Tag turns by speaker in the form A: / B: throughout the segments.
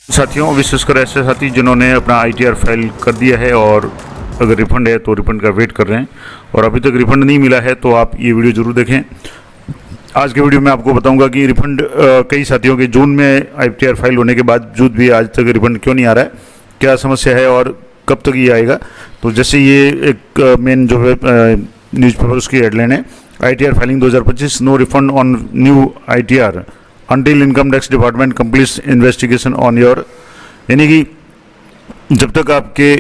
A: साथियों, विशेषकर ऐसे साथी जिन्होंने अपना आईटीआर फाइल कर दिया है और अगर रिफ़ंड है तो रिफ़ंड का वेट कर रहे हैं और अभी तक रिफ़ंड नहीं मिला है, तो आप ये वीडियो ज़रूर देखें। आज के वीडियो में आपको बताऊंगा कि रिफ़ंड कई साथियों के जून में आईटीआर फाइल होने के बावजूद भी आज तक रिफ़ंड क्यों नहीं आ रहा है, क्या समस्या है और कब तक ये आएगा। तो जैसे ये एक मेन जो है न्यूज़पेपर उसकी हेडलाइन है, ITR filing 2025, no refund on new ITR until income tax department completes investigation on your, यानी कि जब तक आपके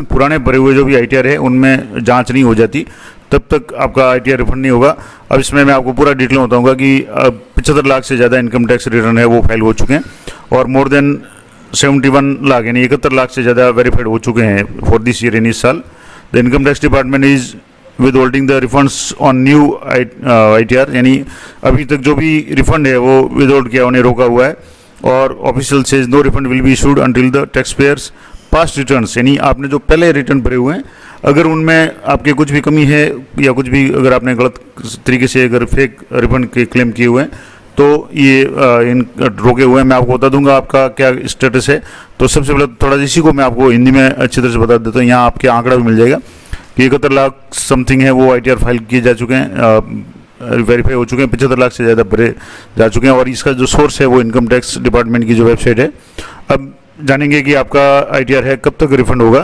A: पुराने भरे हुए जो भी आईटीआर है उनमें जांच नहीं हो जाती तब तक आपका आईटीआर रिफंड नहीं होगा। अब इसमें मैं आपको पूरा डिटेल बताऊंगा कि 75 लाख से ज़्यादा इनकम टैक्स रिटर्न है वो फाइल हो चुके हैं और मोर देन 71 लाख यानी 71 लाख से ज़्यादा वेरीफाइड हो चुके हैं फॉर दिस ईयर, यानी इस साल। The income tax department is with holding the refunds on new ITR, यानी अभी तक जो भी रिफंड है वो विद होल्ड किया, उन्हें रोका हुआ है। और official says no refund will be issued until the taxpayers past returns, यानी आपने जो पहले रिटर्न भरे हुए हैं अगर उनमें आपके कुछ भी कमी है या कुछ भी अगर आपने गलत तरीके से अगर फेक रिफंड के क्लेम किए हुए हैं तो ये इन रोके हुए हैं। मैं आपको बता दूंगा आपका क्या स्टेटस है। तो सबसे पहले थोड़ा इसी को मैं आपको हिंदी में अच्छी तरह से बता देता हूँ। यहाँ आपके आंकड़ा भी मिल जाएगा कि 71 लाख समथिंग है वो आईटीआर फाइल किए जा चुके हैं, वेरीफाई हो चुके हैं, 75 लाख से ज़्यादा भरे जा चुके हैं और इसका जो सोर्स है वो इनकम टैक्स डिपार्टमेंट की जो वेबसाइट है। अब जानेंगे कि आपका आईटीआर है कब तक रिफंड होगा।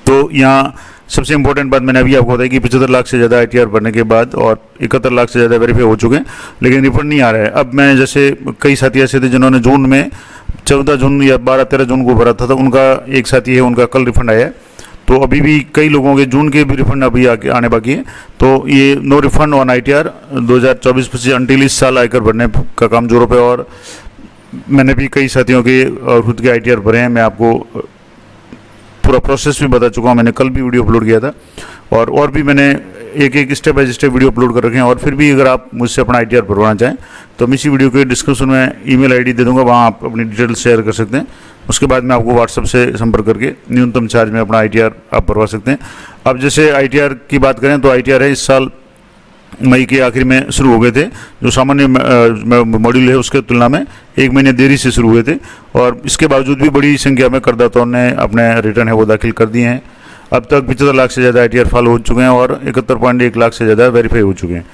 A: तो यहाँ सबसे इंपॉर्टेंट बात मैंने अभी आपको बताई कि 75 लाख से ज़्यादा आईटीआर भरने के बाद और 71 लाख से ज़्यादा वेरीफाई हो चुके हैं लेकिन रिफंड नहीं आ रहा है। अब मैं जैसे कई साथी ऐसे थे जिन्होंने जून में 14 जून या 12-13 जून को भरा था, तो उनका एक साथी है उनका कल रिफंड आया है। तो अभी भी कई लोगों के जून के भी रिफंड अभी आने बाकी हैं। तो ये no refund on ITR 2024-25 until इस साल आयकर भरने का काम जोरों पे। और मैंने भी कई साथियों के खुद के आईटीआर भरे हैं, मैं आपको पूरा प्रोसेस भी बता चुका हूँ, मैंने कल भी वीडियो अपलोड किया था और भी मैंने एक step by step video upload कर रखे हैं। और फिर भी अगर आप मुझसे अपना आईटीआर भरवाना चाहें तो मैं इसी वीडियो के डिस्क्रिप्शन में ईमेल आईडी दे दूंगा, वहाँ आप अपनी डिटेल्स शेयर कर सकते हैं। उसके बाद मैं आपको व्हाट्सएप से संपर्क करके न्यूनतम चार्ज में अपना आईटीआर आप भरवा सकते हैं। अब जैसे आईटीआर की बात करें तो आईटीआर है इस साल मई के आखिर में शुरू हो गए थे, जो सामान्य मॉड्यूल है उसके तुलना में 1 महीने देरी से शुरू हुए थे और इसके बावजूद भी बड़ी संख्या में करदाताओं ने अपने रिटर्न है वो दाखिल कर दिए हैं। अब तक 75 लाख से ज़्यादा आईटीआर फाइल हो चुके हैं और 71.1 लाख से ज़्यादा वेरीफाई हो चुके हैं।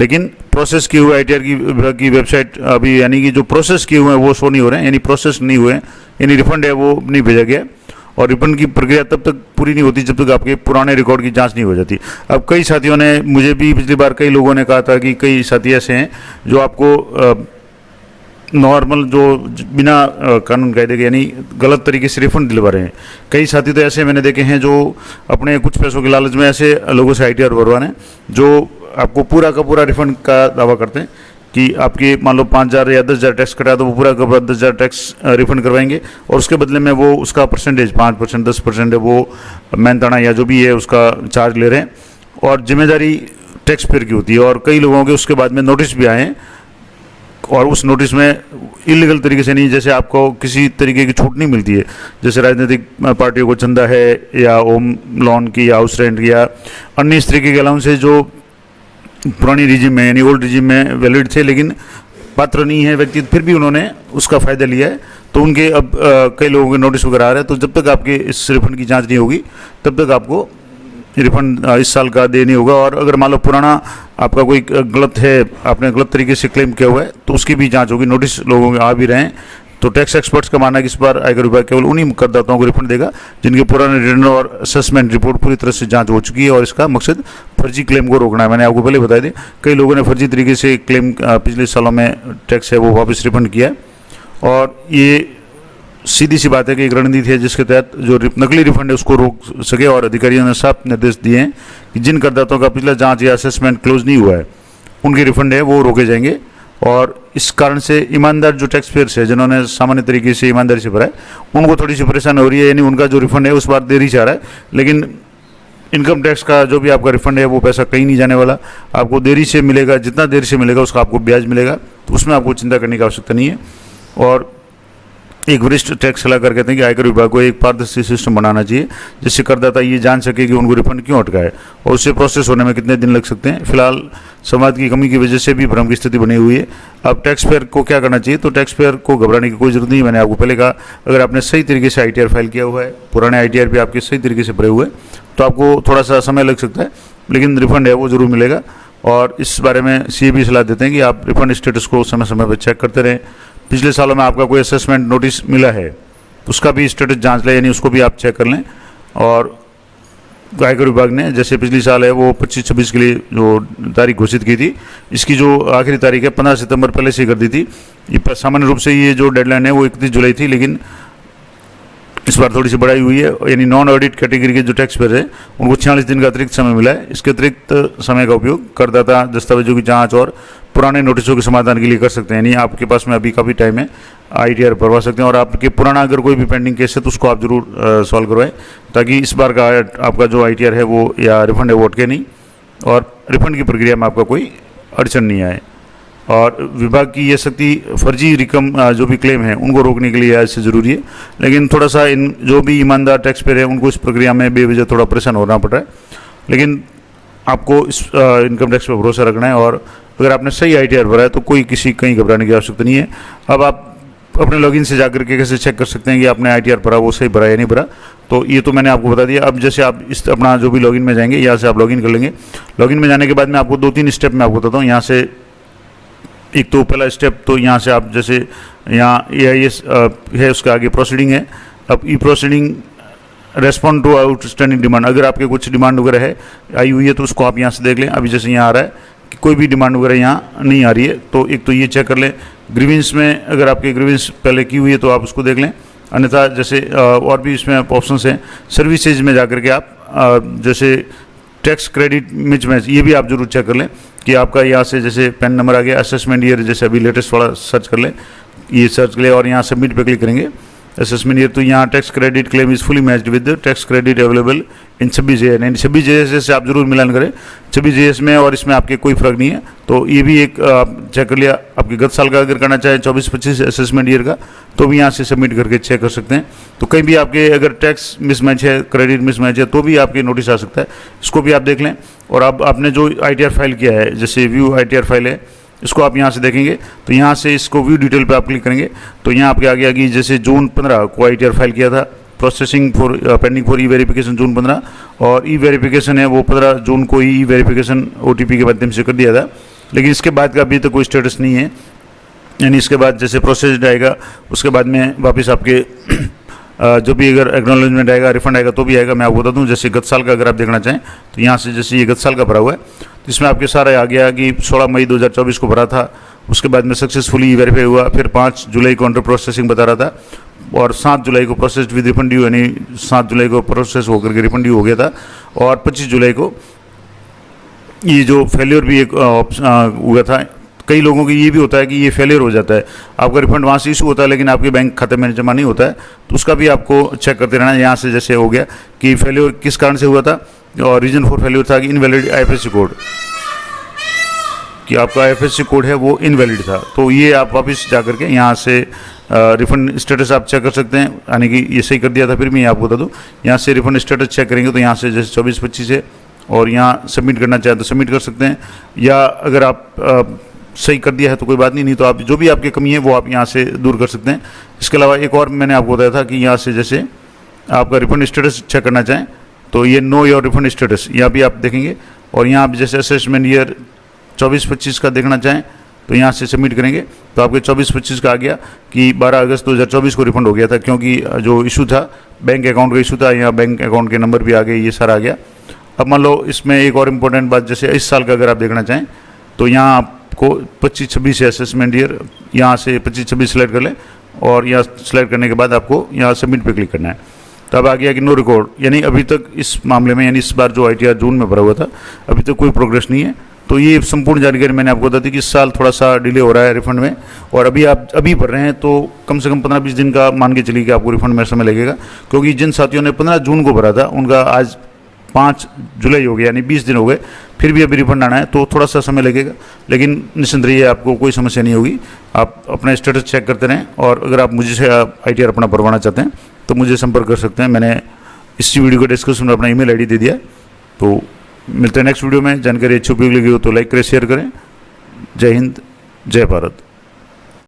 A: लेकिन प्रोसेस किए हुए आईटीआर की वेबसाइट अभी, यानी कि जो प्रोसेस किए हुए हैं वो शो नहीं हो रहे हैं, यानी प्रोसेस नहीं हुए हैं, यानी रिफंड है वो नहीं भेजा गया और रिफंड की प्रक्रिया तब तक पूरी नहीं होती जब तक आपके पुराने रिकॉर्ड की जांच नहीं हो जाती। अब कई साथियों ने मुझे भी पिछली बार कई लोगों ने कहा था कि कई साथी ऐसे हैं जो आपको नॉर्मल जो बिना कानून कायदे के यानी गलत तरीके से रिफंड दिलवा रहे हैं। कई साथी तो ऐसे मैंने देखे हैं जो अपने कुछ पैसों के लालच में ऐसे लोगों से आईटीआर भरवाने जो आपको पूरा का पूरा रिफंड का दावा करते हैं कि आपके मान लो 5,000 या 10,000 टैक्स कटा तो वो पूरा का पूरा 10,000 टैक्स रिफंड करवाएंगे और उसके बदले में वो उसका परसेंटेज 5%, 10% है वो मेहनताना या जो भी है उसका चार्ज ले रहे हैं और जिम्मेदारी टैक्स पेयर की होती है। और कई लोगों के उसके बाद में नोटिस भी आए हैं और उस नोटिस में इलीगल तरीके से नहीं, जैसे आपको किसी तरीके की छूट नहीं मिलती है, जैसे राजनीतिक पार्टियों को चंदा है या होम लोन की या हाउस रेंट की या अन्य इस तरीके के अलाउंस है जो पुरानी रिजिम में यानी ओल्ड रिजिम में वैलिड थे लेकिन पात्र नहीं है व्यक्ति, फिर भी उन्होंने उसका फ़ायदा लिया है। तो उनके अब कई लोगों के नोटिस वगैरह आ रहे हैं। तो जब तक आपके इस रिफंड की जांच नहीं होगी तब तक आपको रिफंड इस साल का दे नहीं होगा। और अगर मान लो पुराना आपका कोई गलत है, आपने गलत तरीके से क्लेम किया हुआ है तो उसकी भी जांच होगी। नोटिस लोगों के आ भी रहे हैं। तो टैक्स एक्सपर्ट्स का मानना है कि इस बार आयकर विभाग केवल उन्हीं करदाताओं को रिफंड देगा जिनके पुराने रिटर्न और असेसमेंट रिपोर्ट पूरी तरह से जांच हो चुकी है और इसका मकसद फर्जी क्लेम को रोकना है। मैंने आपको पहले बता दिया कई लोगों ने फर्जी तरीके से क्लेम पिछले सालों में टैक्स है वो वापस रिफंड किया है और ये सीधी सी बात है कि एक रणनीति है जिसके तहत जो नकली रिफंड है उसको रोक सके। और अधिकारियों ने साफ निर्देश दिए हैं कि जिन करदाताओं का पिछला जांच या असेसमेंट क्लोज नहीं हुआ है उनके रिफंड है वो रोके जाएंगे। और इस कारण से ईमानदार जो टैक्स पेयर्स है जिन्होंने सामान्य तरीके से ईमानदारी से भरा है उनको थोड़ी सी परेशानी हो रही है, यानी उनका जो रिफंड है उस बार देरी से आ रहा है। लेकिन इनकम टैक्स का जो भी आपका रिफंड है वो पैसा कहीं नहीं जाने वाला, आपको देरी से मिलेगा, जितना देरी से मिलेगा उसका आपको ब्याज मिलेगा, तो उसमें आपको चिंता करने की आवश्यकता नहीं है। और एक वरिष्ठ टैक्स सलाहकार कहते हैं कि आयकर विभाग को एक पारदर्शी सिस्टम बनाना चाहिए जिससे करदाता ये जान सके कि उनको रिफंड क्यों अटका है और उससे प्रोसेस होने में कितने दिन लग सकते हैं। फिलहाल संवाद की कमी की वजह से भी भ्रम की स्थिति बनी हुई है। अब टैक्स पेयर को क्या करना चाहिए, तो टैक्स पेयर को घबराने की कोई जरूरत नहीं है। मैंने आपको पहले कहा, अगर आपने सही तरीके से ITR फाइल किया हुआ है, पुराने ITR भी आपके सही तरीके से भरे हुए, तो आपको थोड़ा सा समय लग सकता है, लेकिन रिफंड है वो जरूर मिलेगा। और इस बारे में CA भी सलाह देते हैं कि आप रिफंड स्टेटस को समय समय पर चेक करते रहें। पिछले सालों में आपका कोई असेसमेंट नोटिस मिला है, उसका भी स्टेटस जांच लें, यानी उसको भी आप चेक कर लें। और आयकर विभाग ने जैसे पिछली साल है वो 25-26 के लिए जो तारीख घोषित की थी, इसकी जो आखिरी तारीख है 15 सितंबर पहले से ही कर दी थी। ये सामान्य रूप से ये जो डेडलाइन है वो 31 जुलाई थी, लेकिन इस बार थोड़ी सी बढ़ाई हुई है। यानी नॉन ऑडिट कैटेगरी के जो टैक्स पेयर है उनको 46 दिन का अतिरिक्त समय मिला है। इसके अतिरिक्त समय का उपयोग करदाता दस्तावेजों की जांच और पुराने नोटिसों के समाधान के लिए कर सकते हैं। यानी आपके पास में अभी काफ़ी टाइम है, ITR भरवा सकते हैं। और आपके पुराना अगर कोई भी पेंडिंग केस है तो उसको आप जरूर सॉल्व करवाएं, ताकि इस बार का आपका जो ITR है वो या रिफंड है वो अटके नहीं और रिफंड की प्रक्रिया में आपका कोई अड़चन नहीं आए। और विभाग की ये शक्ति फर्जी रकम जो भी क्लेम है उनको रोकने के लिए ऐसे ज़रूरी है, लेकिन थोड़ा सा इन जो भी ईमानदार टैक्स पेयर है उनको इस प्रक्रिया में बेवजह थोड़ा परेशान होना पड़ रहा है। लेकिन आपको इस इनकम टैक्स पर भरोसा रखना है, और अगर आपने सही ITR भरा है तो कोई किसी कहीं घबराने की आवश्यकता नहीं है। अब आप अपने लॉगिन से जाकर के कैसे चेक कर सकते हैं कि आपने ITR भरा वो सही भरा या नहीं भरा, तो ये तो मैंने आपको बता दिया। अब जैसे आप इस अपना जो भी लॉगिन में जाएंगे, यहाँ से आप लॉगिन कर लेंगे। लॉगिन में जाने के बाद मैं आपको 2-3 स्टेप में आपको बताता हूँ। यहाँ से एक तो पहला स्टेप, तो यहाँ से आप जैसे यहाँ EIS है, उसका आगे प्रोसीडिंग है। अब e proceeding respond to outstanding demand, अगर आपके कुछ डिमांड वगैरह है आई हुई है तो उसको आप यहाँ से देख लें। अभी जैसे यहाँ आ रहा है कि कोई भी डिमांड वगैरह यहाँ नहीं आ रही है, तो एक तो ये चेक कर लें। ग्रीवेंस में अगर आपकी ग्रीवेंस पहले की हुई है तो आप उसको देख लें, अन्यथा जैसे और भी इसमें ऑप्शंस हैं। सर्विसेज में जाकर के आप जैसे टैक्स क्रेडिट मिसमैच, ये भी आप जरूर चेक कर लें कि आपका यहाँ से जैसे पैन नंबर आ गया, असेसमेंट ईयर जैसे अभी लेटेस्ट वाला सर्च कर लें, ये सर्च कर लें और यहाँ सबमिट पे क्लिक करेंगे। असेसमेंट ईयर, तो यहाँ tax credit claim is fully matched with tax credit available in 26 JS, यानी 26 JS से आप जरूर मिलान करें। 26 JS में और इसमें आपके कोई फर्क नहीं है, तो ये भी एक आप चेक कर लिया। आपके गत साल का अगर करना चाहें 24-25 असेसमेंट ईयर का, तो भी यहाँ से सबमिट करके चेक कर सकते हैं। तो कहीं भी आपके अगर टैक्स मिसमैच है, क्रेडिट मिसमैच है, तो भी आपके नोटिस आ सकता है, इसको भी आप देख लें। और अब आपने जो ITR फाइल किया है, जैसे व्यू ITR फाइल है, इसको आप यहाँ से देखेंगे, तो यहाँ से इसको व्यू डिटेल पे आप क्लिक करेंगे, तो यहाँ आपके आगे आगे जैसे जून 15 को ITR फाइल किया था, प्रोसेसिंग फॉर पेंडिंग फॉर ई-वेरिफिकेशन जून 15, और ई-वेरिफिकेशन है वो 15 जून को ही ई-वेरिफिकेशन OTP के माध्यम से कर दिया था। लेकिन इसके बाद का अभी तक कोई स्टेटस नहीं है, यानी इसके बाद जैसे प्रोसेस्ड आएगा उसके बाद में वापस आपके जो भी अगर एक्नॉलेजमेंट आएगा, रिफंड आएगा तो भी आएगा। मैं आपको बता दूं, जैसे गत साल का अगर आप देखना चाहें तो यहाँ से जैसे ये गत साल का भरा हुआ है, तो इसमें आपके सारा आ गया कि 16 मई 2024 को भरा था, उसके बाद में सक्सेसफुली वेरीफाई हुआ, फिर 5 जुलाई को अंडर प्रोसेसिंग बता रहा था, और 7 जुलाई को प्रोसेस्ड विद रिफंड ड्यू, यानी 7 जुलाई को प्रोसेस होकर के रिफंड ड्यू हो गया था, और 25 जुलाई को ये जो फेलियर भी एक हुआ था। कई लोगों की ये भी होता है कि ये फेलियर हो जाता है, आपका रिफंड वहाँ से इशू होता है लेकिन आपके बैंक खाते में जमा नहीं होता है, तो उसका भी आपको चेक करते रहना। यहाँ से जैसे हो गया कि फेलियर किस कारण से हुआ था, और रीजन फॉर फेलियर था कि इनवैलिड IFSC कोड, कि आपका IFSC कोड है वो इनवैलिड था। तो ये आप वापस जा करके यहाँ से रिफंड स्टेटस आप चेक कर सकते हैं, यानी कि ये सही कर दिया था। फिर मैं आपको बता दूँ, यहाँ से रिफंड स्टेटस चेक करेंगे तो यहाँ से जैसे 24-25 है, और यहाँ सबमिट करना चाहें तो सबमिट कर सकते हैं, या अगर आप सही कर दिया है तो कोई बात नहीं, नहीं तो आप जो भी आपकी कमी है वो आप यहाँ से दूर कर सकते हैं। इसके अलावा एक और मैंने आपको बताया था कि यहाँ से जैसे आपका रिफंड स्टेटस चेक करना चाहें तो ये नो योर रिफंड स्टेटस, यहाँ भी आप देखेंगे, और यहाँ आप जैसे असेसमेंट ईयर 24-25 का देखना चाहें तो यहाँ से सबमिट करेंगे तो आपके 24-25 का आ गया कि 12 अगस्त 2024 को रिफंड हो गया था, क्योंकि जो इशू था बैंक अकाउंट का इशू था, यहाँ बैंक अकाउंट के नंबर भी आ गए, ये सारा आ गया। अब मान लो इसमें एक और इम्पोर्टेंट बात, जैसे इस साल का अगर आप देखना चाहें तो यहाँ आपको 25-26 है असेसमेंट ईयर, यहाँ से 25-26 सेलेक्ट कर लें, और यहाँ सेलेक्ट करने के बाद आपको यहाँ सबमिट पे क्लिक करना है। तो अब आ गया कि नो रिकॉर्ड, यानी अभी तक इस मामले में, यानी इस बार जो ITR जून में भरा हुआ था, अभी तक कोई प्रोग्रेस नहीं है। तो ये संपूर्ण जानकारी मैंने आपको बता दी कि इस साल थोड़ा सा डिले हो रहा है रिफंड में, और अभी आप अभी भर रहे हैं तो कम से कम 15-20 दिन का मान के चलिए कि आपको रिफंड में समय लगेगा, क्योंकि जिन साथियों ने 15 जून को भरा था उनका आज 5 जुलाई हो गया, यानी 20 दिन हो गए। फिर भी अभी रिफंड आना है तो थोड़ा सा समय लगेगा, लेकिन निश्चिंत रहिए, आपको कोई समस्या नहीं होगी। आप अपना स्टेटस चेक करते रहें, और अगर आप मुझे से ITR अपना भरवाना चाहते हैं तो मुझे संपर्क कर सकते हैं। मैंने इस वीडियो के डिस्क्रिप्शन में अपना ईमेल ID दे दिया है। तो मिलते हैं नेक्स्ट वीडियो में। जानकारी अच्छी उपयोगी लगी हो तो लाइक करें, शेयर करें। जय हिंद, जय भारत।